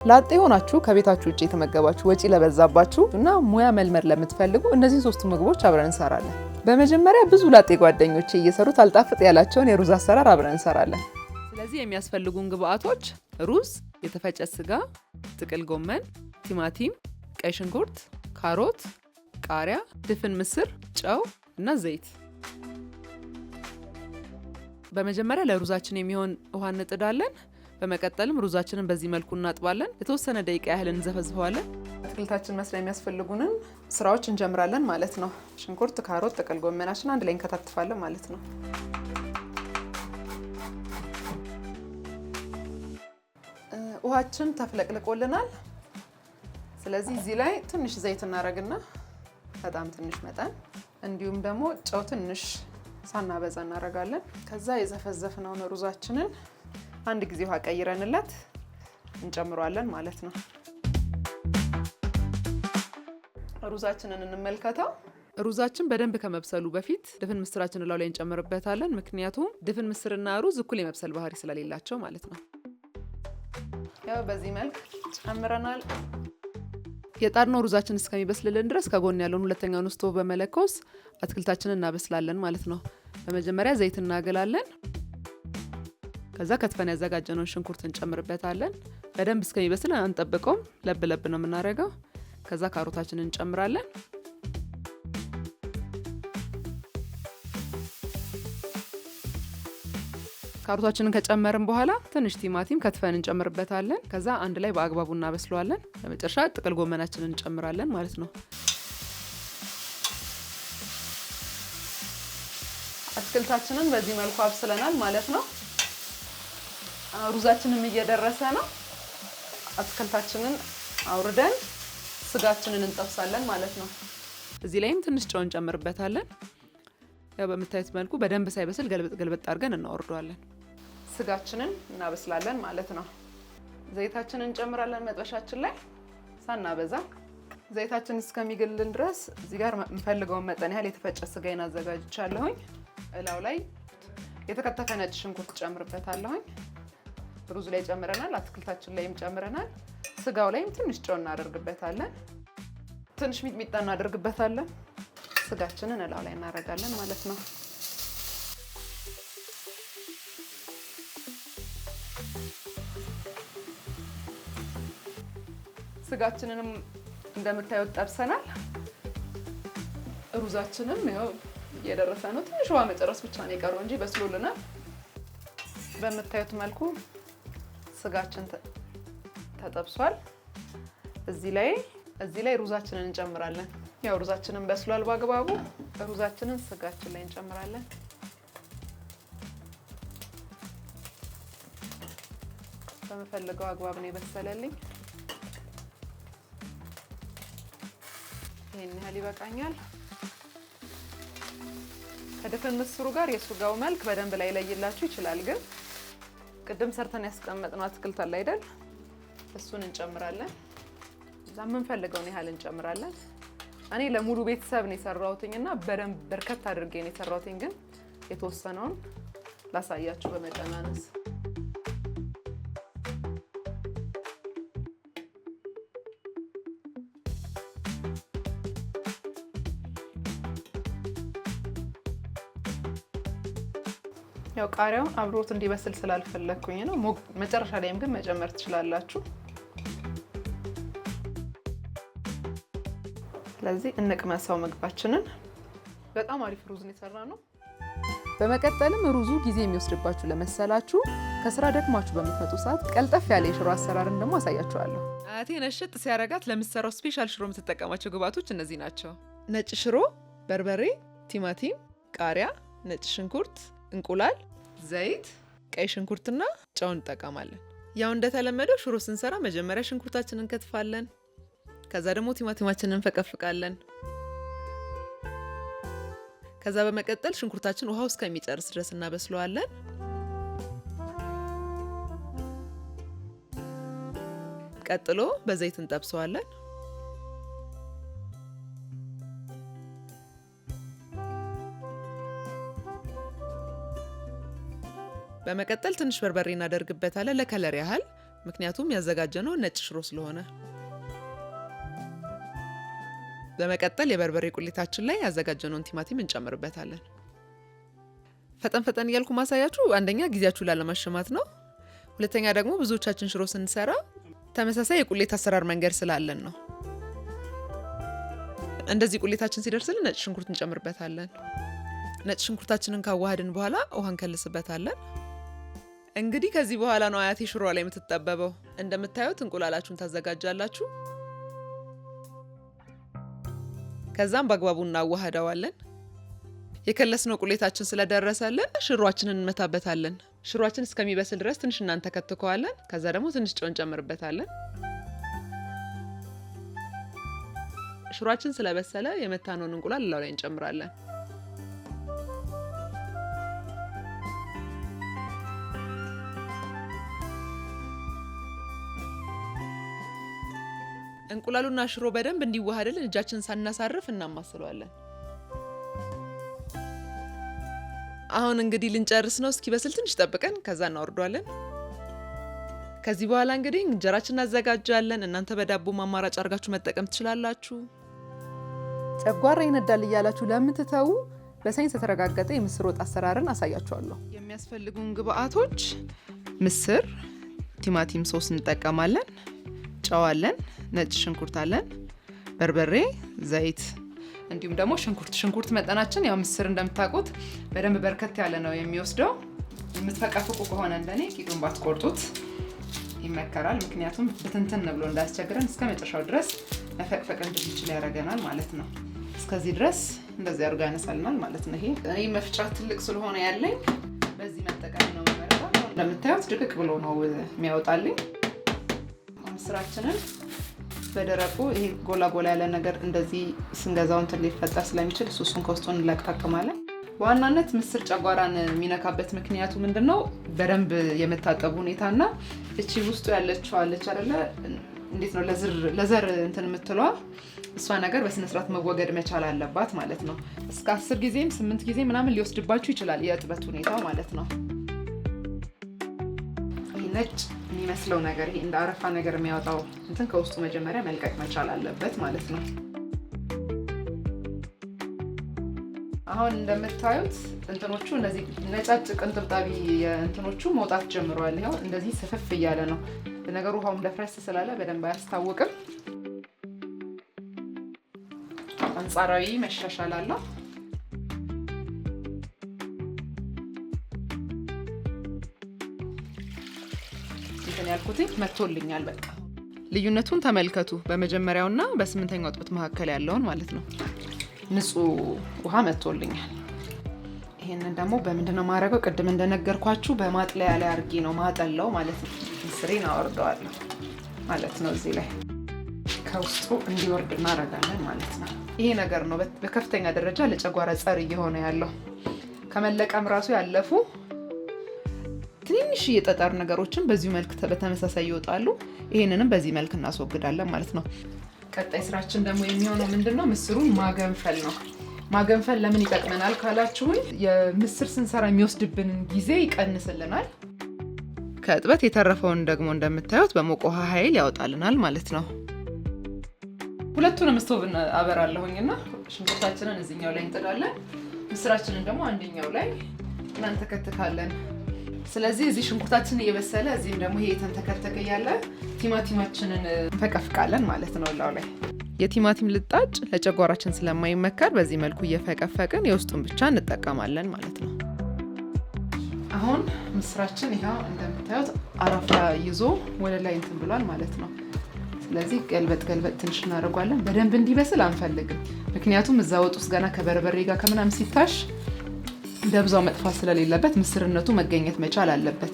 ላጤ ሆናችሁ ከቤታችሁ ውጪ የተመገባችሁ ወጪ ለበዛባችሁ እና ሙያ መልመድ ለምትፈልጉ እነዚህ ሶስቱ ምግቦች አብረን እንሰራለን። በመጀመሪያ ብዙ ላጤ ጓደኞቼ እየሰሩት አልጣፍጥ ያላቸውን የሩዝ አሰራር አብረን እንሰራለን። ስለዚህ የሚያስፈልጉን ግብአቶች ሩዝ፣ የተፈጨ ስጋ፣ ጥቅል ጎመን፣ ቲማቲም፣ ቀይ ሽንኩርት፣ ካሮት፣ ቃሪያ፣ ድፍን ምስር፣ ጨው እና ዘይት። በመጀመሪያ ለሩዛችን የሚሆን ውሃ እንጥዳለን። በመቀጠልም ሩዛችንን በዚህ መልኩ እናጥባለን። የተወሰነ ደቂቃ ያህል እንዘፈዝፈዋለን። አትክልታችን መስሪያ የሚያስፈልጉንን ስራዎች እንጀምራለን ማለት ነው። ሽንኩርት፣ ካሮት፣ ጥቅል ጎመናችን አንድ ላይ እንከታትፋለን ማለት ነው። ውሃችን ተፍለቅልቆልናል። ስለዚህ እዚህ ላይ ትንሽ ዘይት እናደርግና በጣም ትንሽ መጠን እንዲሁም ደግሞ ጨው ትንሽ ሳናበዛ እናደርጋለን። ከዛ የዘፈዘፍነውን ሩዛችንን አንድ ጊዜ ውሃ ቀይረንለት እንጨምረዋለን ማለት ነው። ሩዛችንን እንመልከተው። ሩዛችን በደንብ ከመብሰሉ በፊት ድፍን ምስራችንን ላይ እንጨምርበታለን። ምክንያቱም ድፍን ምስርና ሩዝ እኩል የመብሰል ባህሪ ስለሌላቸው ማለት ነው። ያው በዚህ መልክ ጨምረናል። የጣድነው ሩዛችን እስከሚበስልልን ድረስ ከጎን ያለውን ሁለተኛውን ስቶቭ በመለኮስ አትክልታችንን እናበስላለን ማለት ነው። በመጀመሪያ ዘይት እናገላለን። ከዛ ከትፈን ያዘጋጀነውን ሽንኩርት እንጨምርበታለን። በደንብ እስከሚበስል አንጠብቀውም፣ ለብ ለብ ነው የምናደርገው። ከዛ ካሮታችንን እንጨምራለን። ካሮታችንን ከጨመርን በኋላ ትንሽ ቲማቲም ከትፈን እንጨምርበታለን። ከዛ አንድ ላይ በአግባቡ እናበስለዋለን። በመጨረሻ ጥቅል ጎመናችንን እንጨምራለን ማለት ነው። አትክልታችንን በዚህ መልኩ አብስለናል ማለት ነው። ሩዛችንም እየደረሰ ነው። አትክልታችንን አውርደን ስጋችንን እንጠብሳለን ማለት ነው። እዚህ ላይም ትንሽ ጨው እንጨምርበታለን። ያው በምታዩት መልኩ በደንብ ሳይበስል ገልበጥ አድርገን እናወርደዋለን። ስጋችንን እናበስላለን ማለት ነው። ዘይታችንን እንጨምራለን መጥበሻችን ላይ ሳናበዛ። ዘይታችን እስከሚግልን ድረስ እዚህ ጋር የምፈልገውን መጠን ያህል የተፈጨ ስጋዬን አዘጋጅቻለሁኝ። እላው ላይ የተከተፈ ነጭ ሽንኩርት ጨምርበታለሁኝ። ሩዝ ላይ ጨምረናል፣ አትክልታችን ላይም ጨምረናል። ስጋው ላይም ትንሽ ጨው እናደርግበታለን። ትንሽ ሚጥሚጣ እናደርግበታለን። ስጋችንን እላው ላይ እናደርጋለን ማለት ነው። ስጋችንንም እንደምታዩት ጠብሰናል። ሩዛችንም ያው እየደረሰ ነው። ትንሽ ውሃ መጨረስ ብቻ ነው የቀረው እንጂ በስሎልናል። በምታዩት መልኩ ስጋችን ተጠብሷል። እዚህ ላይ ሩዛችንን እንጨምራለን። ያው ሩዛችንን በስሏል በአግባቡ። ሩዛችንን ስጋችን ላይ እንጨምራለን። በመፈልገው አግባብ ነው የበሰለልኝ። ይሄን ያህል ይበቃኛል። ከድፍን ምስሩ ጋር የሱጋው መልክ በደንብ ላይ ለይላችሁ ይችላል። ግን ቅድም ሰርተን ያስቀመጥነው አትክልት አለ አይደል? እሱን እንጨምራለን። እዛ የምንፈልገውን ያህል እንጨምራለን። እኔ ለሙሉ ቤተሰብ ነው የሰራሁትኝና በደንብ በርከት አድርጌ ነው የሰራሁትኝ። ግን የተወሰነውን ላሳያችሁ በመቀናነስ። ያው ቃሪያው አብሮት እንዲበስል ስላልፈለኩኝ ነው። መጨረሻ ላይም ግን መጨመር ትችላላችሁ። ስለዚህ እንቅመሰው ምግባችንን። በጣም አሪፍ ሩዝ ነው የሰራነው። በመቀጠልም ሩዙ ጊዜ የሚወስድባችሁ ለመሰላችሁ ከስራ ደክማችሁ በምትመጡ ሰዓት ቀልጠፍ ያለ የሽሮ አሰራርን ደግሞ አሳያችኋለሁ። አያቴ ነሽጥ ሲያረጋት ለምትሰራው ስፔሻል ሽሮ የምትጠቀማቸው ግብአቶች እነዚህ ናቸው። ነጭ ሽሮ፣ በርበሬ፣ ቲማቲም፣ ቃሪያ፣ ነጭ ሽንኩርት፣ እንቁላል፣ ዘይት፣ ቀይ ሽንኩርትና ጨው እንጠቀማለን። ያው እንደተለመደው ሽሮ ስንሰራ መጀመሪያ ሽንኩርታችንን እንከትፋለን። ከዛ ደግሞ ቲማቲማችንን እንፈቀፍቃለን። ከዛ በመቀጠል ሽንኩርታችን ውሃው እስከሚጨርስ ድረስ እናበስለዋለን። ቀጥሎ በዘይት እንጠብሰዋለን። በመቀጠል ትንሽ በርበሬ እናደርግበታለን ለከለር ያህል። ምክንያቱም ያዘጋጀነው ነጭ ሽሮ ስለሆነ። በመቀጠል የበርበሬ ቁሌታችን ላይ ያዘጋጀነውን ቲማቲም እንጨምርበታለን። ፈጠን ፈጠን እያልኩ ማሳያችሁ አንደኛ ጊዜያችሁ ላለማሸማት ነው፣ ሁለተኛ ደግሞ ብዙዎቻችን ሽሮ ስንሰራ ተመሳሳይ የቁሌት አሰራር መንገድ ስላለን ነው። እንደዚህ ቁሌታችን ሲደርስልን ነጭ ሽንኩርት እንጨምርበታለን። ነጭ ሽንኩርታችንን ካዋሃድን በኋላ ውሃ እንከልስበታለን። እንግዲህ ከዚህ በኋላ ነው አያቴ ሽሮ ላይ የምትጠበበው። እንደምታዩት እንቁላላችሁን ታዘጋጃላችሁ። ከዛም በአግባቡ እናዋሃደዋለን። የከለስነው ቁሌታችን ስለደረሰልን ሽሮአችንን እንመታበታለን። ሽሮአችን እስከሚበስል ድረስ ትንሽ እናንተከትከዋለን። ከዛ ደግሞ ትንሽ ጨው እንጨምርበታለን። ሽሮአችን ስለበሰለ የመታነውን እንቁላል ላው ላይ እንጨምራለን። እንቁላሉና ሽሮ በደንብ እንዲዋሃድልን እጃችንን ሳናሳርፍ እናማስለዋለን። አሁን እንግዲህ ልንጨርስ ነው። እስኪበስል ትንሽ ጠብቀን ከዛ እናወርደዋለን። ከዚህ በኋላ እንግዲህ እንጀራችንን እናዘጋጃለን። እናንተ በዳቦ ማማራጭ አድርጋችሁ መጠቀም ትችላላችሁ። ጨጓራ ይነዳል እያላችሁ ለምትተው በሳይንስ የተረጋገጠ የምስር ወጥ አሰራርን አሳያችኋለሁ። የሚያስፈልጉን ግብአቶች ምስር፣ ቲማቲም ሶስ እንጠቀማለን፣ ጨው አለን፣ ነጭ ሽንኩርት አለን፣ በርበሬ፣ ዘይት እንዲሁም ደግሞ ሽንኩርት መጠናችን ያው ምስር እንደምታውቁት በደንብ በርከት ያለ ነው የሚወስደው። የምትፈቀፍቁ ከሆነ እንደኔ ቂጡን ባትቆርጡት ይመከራል። ምክንያቱም በትንትን ብሎ እንዳያስቸግረን እስከ መጨረሻው ድረስ መፈቅፈቅ እንድንችል ያደርገናል ማለት ነው። እስከዚህ ድረስ እንደዚህ አድርጎ ያነሳልናል ማለት ነው። ይሄ መፍጫ ትልቅ ስለሆነ ያለኝ በዚህ መጠቀም ነው ማለት ነው። እንደምታዩት ድቅቅ ብሎ ነው የሚያወጣልኝ። ምስራችንን በደረቁ ይሄ ጎላ ጎላ ያለ ነገር እንደዚህ ስንገዛው እንትን ሊፈጠር ስለሚችል እሱን ከውስጡ እንለቅጠቅማለን። በዋናነት ምስር ጨጓራን የሚነካበት ምክንያቱ ምንድነው? በደንብ የመታጠቡ ሁኔታና እቺ ውስጡ ያለችው አለች አይደለ? እንዴት ነው ለዘር እንትን የምትለዋ እሷ ነገር በስነ ስርዓት መወገድ መቻል አለባት ማለት ነው። እስከ 10 ጊዜም 8 ጊዜ ምናምን ሊወስድባችሁ ይችላል የእጥበት ሁኔታው ማለት ነው። ይሄ ነጭ የሚመስለው ነገር ይሄ እንደ አረፋ ነገር የሚያወጣው እንትን ከውስጡ መጀመሪያ መልቀቅ መቻል አለበት ማለት ነው። አሁን እንደምታዩት እንትኖቹ እነዚህ ነጫጭ ቅንጥብጣቢ እንትኖቹ መውጣት ጀምረዋል። ይሄው እንደዚህ ስፍፍ እያለ ነው። ነገሩ ውሃውም ለፍረስ ስላለ በደንብ አያስታውቅም። አንጻራዊ መሻሻል አለ። እንትን ያልኩት መጥቶልኛል። በቃ ልዩነቱን ተመልከቱ። በመጀመሪያውና በስምንተኛው እጥበት መካከል ያለውን ማለት ነው። ንጹህ ውሃ መጥቶልኛል። ይሄንን ደግሞ በምንድነው ማረገው? ቅድም እንደነገርኳችሁ በማጥለያ ላይ አርጌ ነው ማጠለው ማለት ነው። ምስሬን አወርደዋለሁ ማለት ነው። እዚህ ላይ ከውስጡ እንዲወርድ እናደርጋለን ማለት ነው። ይሄ ነገር ነው በከፍተኛ ደረጃ ለጨጓራ ጸር እየሆነ ያለው። ከመለቀም ራሱ ያለፉ ትንሽ የጠጠር ነገሮችን በዚሁ መልክ በተመሳሳይ ይወጣሉ። ይሄንንም በዚህ መልክ እናስወግዳለን ማለት ነው። ቀጣይ ስራችን ደግሞ የሚሆነው ምንድነው? ምስሩን ማገንፈል ነው። ማገንፈል ለምን ይጠቅመናል ካላችሁኝ፣ የምስር ስንሰራ የሚወስድብንን ጊዜ ይቀንስልናል። ከእጥበት የተረፈውን ደግሞ እንደምታዩት በሞቀ ውሃ ኃይል ያወጣልናል ማለት ነው። ሁለቱንም ስቶቭ አበራለሁኝና ሽንኩርታችንን እዚህኛው ላይ እንጥዳለን፣ ምስራችንን ደግሞ አንደኛው ላይ እናንተከትካለን። ስለዚህ እዚህ ሽንኩርታችንን እየበሰለ እዚህም ደግሞ ይሄ የተንተከተከ ያለ ቲማቲማችንን እንፈቀፍቃለን ማለት ነው። ላው ላይ የቲማቲም ልጣጭ ለጨጓራችን ስለማይመከር በዚህ መልኩ እየፈቀፈቅን የውስጡን ብቻ እንጠቀማለን ማለት ነው። አሁን ምስራችን ይሄው እንደምታዩት አረፋ ይዞ ወደ ላይ እንትን ብሏል ማለት ነው። ስለዚህ ገልበጥ ትንሽ እናደርጋለን። በደንብ እንዲበስል አንፈልግም፣ ምክንያቱም እዛ ወጥ ውስጥ ገና ከበርበሬ ጋር ከምናምን ሲታሽ ደብዛው መጥፋት ስለሌለበት ምስርነቱ መገኘት መቻል አለበት።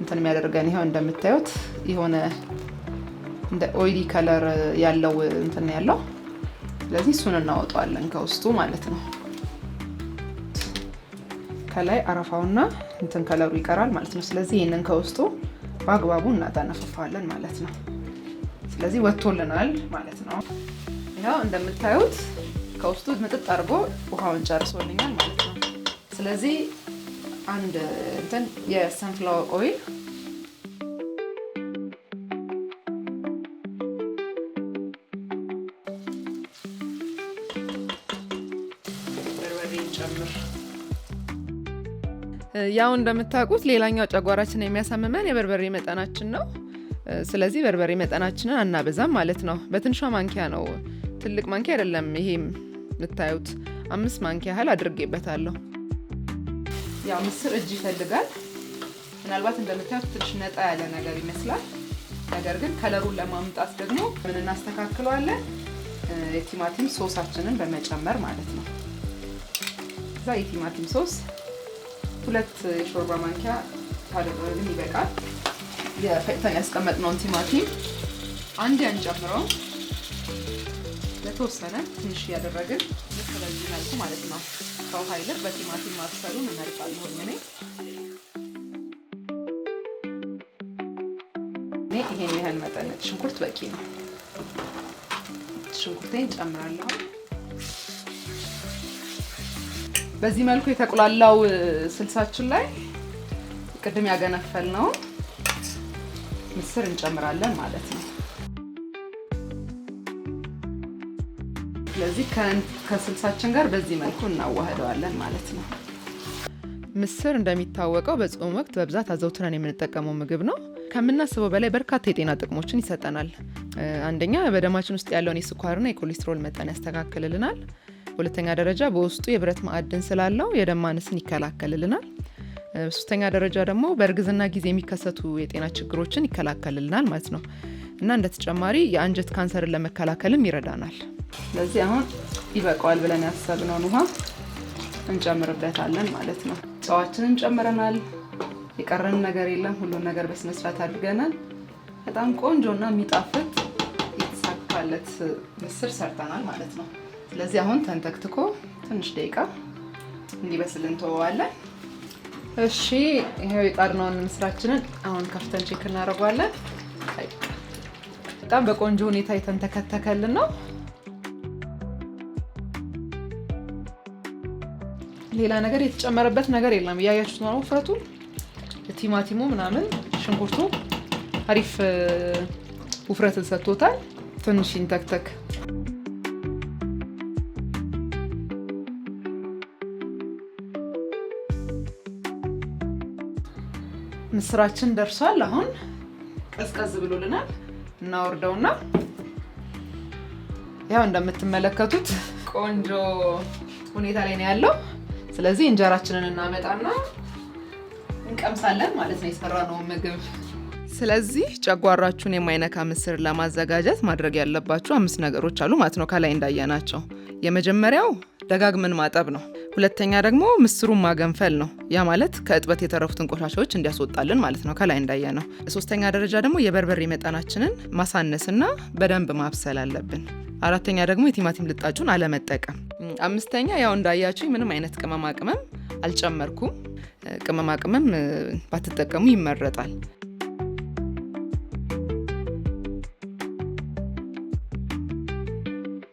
እንትን የሚያደርገን ይሄው እንደምታዩት የሆነ እንደ ኦይሊ ከለር ያለው እንትን ያለው። ስለዚህ እሱን እናወጣዋለን ከውስጡ ማለት ነው። ከላይ አረፋውና እንትን ከለሩ ይቀራል ማለት ነው። ስለዚህ ይሄንን ከውስጡ በአግባቡ እናጠነፍፋለን ማለት ነው። ስለዚህ ወጥቶልናል ማለት ነው። ያው እንደምታዩት ከውስጡ ምጥጥ አድርጎ ውሃውን ጨርሶልኛል ማለት ነው። ስለዚህ አንድ እንትን የሰንፍላወር ኦይል እንጨምር። ያው እንደምታውቁት ሌላኛው ጨጓራችን የሚያሳምመን የበርበሬ መጠናችን ነው። ስለዚህ በርበሬ መጠናችንን አናበዛም ማለት ነው። በትንሿ ማንኪያ ነው፣ ትልቅ ማንኪያ አይደለም። ይሄም የምታዩት 5 ማንኪያ ያህል አድርጌበታለሁ። ያው ምስር እጅ ይፈልጋል። ምናልባት እንደምታዩት ትንሽ ነጣ ያለ ነገር ይመስላል። ነገር ግን ከለሩን ለማምጣት ደግሞ ምን እናስተካክለዋለን? የቲማቲም ሶሳችንን በመጨመር ማለት ነው። እዛ የቲማቲም ሶስ 2 የሾርባ ማንኪያ ካደረግን ይበቃል። የፈጭተን ያስቀመጥነውን ቲማቲም አንድ አንጨምረው፣ ለተወሰነ ትንሽ እያደረግን በዚህ መልኩ ማለት ነው። ከውሃ ይልቅ በቲማቲም ማብሰሉን እመርጣለሁ እኔ። ይሄን ያህል መጠን ሽንኩርት በቂ ነው። ሽንኩርቴን ጨምራለሁ። በዚህ መልኩ የተቆላላው ስልሳችን ላይ ቅድም ያገነፈልነው ምስር እንጨምራለን ማለት ነው። ስለዚህ ከስልሳችን ጋር በዚህ መልኩ እናዋህደዋለን ማለት ነው። ምስር እንደሚታወቀው በጾም ወቅት በብዛት አዘውትረን የምንጠቀመው ምግብ ነው። ከምናስበው በላይ በርካታ የጤና ጥቅሞችን ይሰጠናል። አንደኛ በደማችን ውስጥ ያለውን የስኳርና የኮሌስትሮል መጠን ያስተካክልልናል። በሁለተኛ ደረጃ በውስጡ የብረት ማዕድን ስላለው የደም ማነስን ይከላከልልናል። በሶስተኛ ደረጃ ደግሞ በእርግዝና ጊዜ የሚከሰቱ የጤና ችግሮችን ይከላከልልናል ማለት ነው እና እንደ ተጨማሪ የአንጀት ካንሰርን ለመከላከልም ይረዳናል። ስለዚህ አሁን ይበቃዋል ብለን ያሰብነውን ውሃ እንጨምርበታለን ማለት ነው። ጨዋችንን ጨምረናል። የቀረን ነገር የለም። ሁሉን ነገር በስነ ስርዓት አድርገናል። በጣም ቆንጆና የሚጣፍጥ የተሳካለት ምስር ሰርተናል ማለት ነው። ስለዚህ አሁን ተንተክትኮ ትንሽ ደቂቃ እንዲበስል እንተወዋለን። እሺ ይሄው የጣድነውን ምስራችንን አሁን ከፍተን ቼክ እናደርጋለን። በጣም በቆንጆ ሁኔታ የተንተከተከልን ነው። ሌላ ነገር የተጨመረበት ነገር የለም። እያያችሁት ነው ውፍረቱ፣ ቲማቲሙ ምናምን ሽንኩርቱ አሪፍ ውፍረትን ሰጥቶታል። ትንሽ ይንተክተክ። ምስራችን ደርሷል። አሁን ቀዝቀዝ ብሎልናል። እናወርደውና ያው እንደምትመለከቱት ቆንጆ ሁኔታ ላይ ነው ያለው። ስለዚህ እንጀራችንን እናመጣና እንቀምሳለን ማለት ነው የሰራነው ምግብ። ስለዚህ ጨጓራችሁን የማይነካ ምስር ለማዘጋጀት ማድረግ ያለባችሁ 5 ነገሮች አሉ ማለት ነው ከላይ እንዳያናቸው። የመጀመሪያው ደጋግመን ማጠብ ነው። ሁለተኛ ደግሞ ምስሩን ማገንፈል ነው። ያ ማለት ከእጥበት የተረፉትን ቆሻሻዎች እንዲያስወጣልን ማለት ነው ከላይ እንዳያነው። ሶስተኛ ደረጃ ደግሞ የበርበሬ መጠናችንን ማሳነስና በደንብ ማብሰል አለብን። አራተኛ ደግሞ የቲማቲም ልጣጩን አለመጠቀም። አምስተኛ ያው እንዳያችሁ ምንም አይነት ቅመማ ቅመም አልጨመርኩም። ቅመማ ቅመም ባትጠቀሙ ይመረጣል።